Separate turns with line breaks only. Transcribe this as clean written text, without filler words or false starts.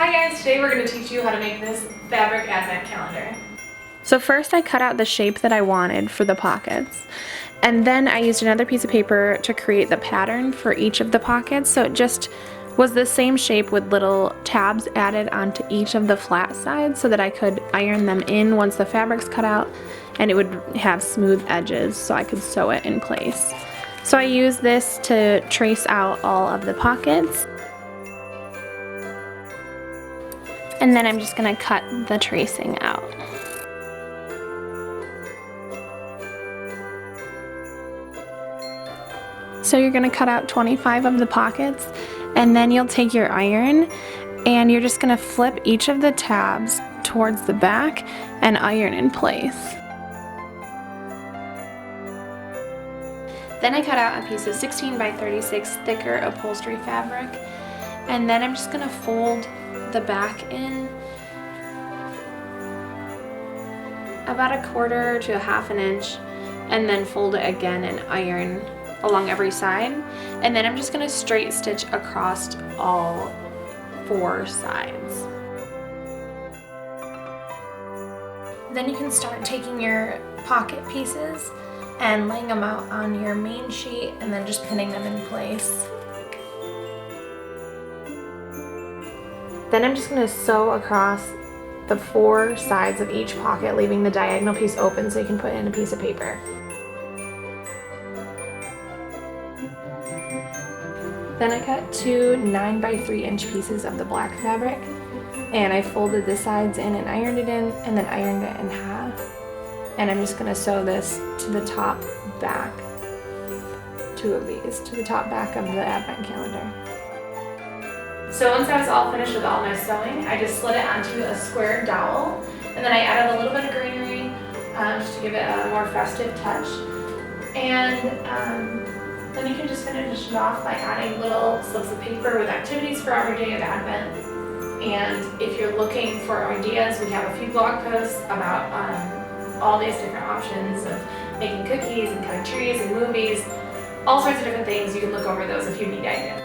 Hi guys, today we're going to teach you how to make this fabric advent calendar.
So first I cut out the shape that I wanted for the pockets, and then I used another piece of paper to create the pattern for each of the pockets, so it just was the same shape with little tabs added onto each of the flat sides so that I could iron them in once the fabric's cut out, and it would have smooth edges so I could sew it in place. So I used this to trace out all of the pockets. And then I'm just going to cut the tracing out. So you're going to cut out 25 of the pockets, and then you'll take your iron and you're just going to flip each of the tabs towards the back and iron in place. Then I cut out a piece of 16 by 36 thicker upholstery fabric, and then I'm just going to fold the back in about 1/4 to 1/2 inch, and then fold it again and iron along every side, and then I'm just going to straight stitch across all 4 sides. Then you can start taking your pocket pieces and laying them out on your main sheet and then just pinning them in place. Then I'm just going to sew across the 4 sides of each pocket, leaving the diagonal piece open so you can put in a piece of paper. Then I cut 2 9 by 3 inch pieces of the black fabric, and I folded the sides in and ironed it in, and then ironed it in half. And I'm just going to sew this to the top back, 2 of these, to the top back of the advent calendar. So once I was all finished with all my sewing, I just slid it onto a square dowel, and then I added a little bit of greenery just to give it a more festive touch. And then you can just finish it off by adding little slips of paper with activities for every day of Advent. And if you're looking for ideas, we have a few blog posts about all these different options of making cookies and cutting trees and movies, all sorts of different things. You can look over those if you need ideas.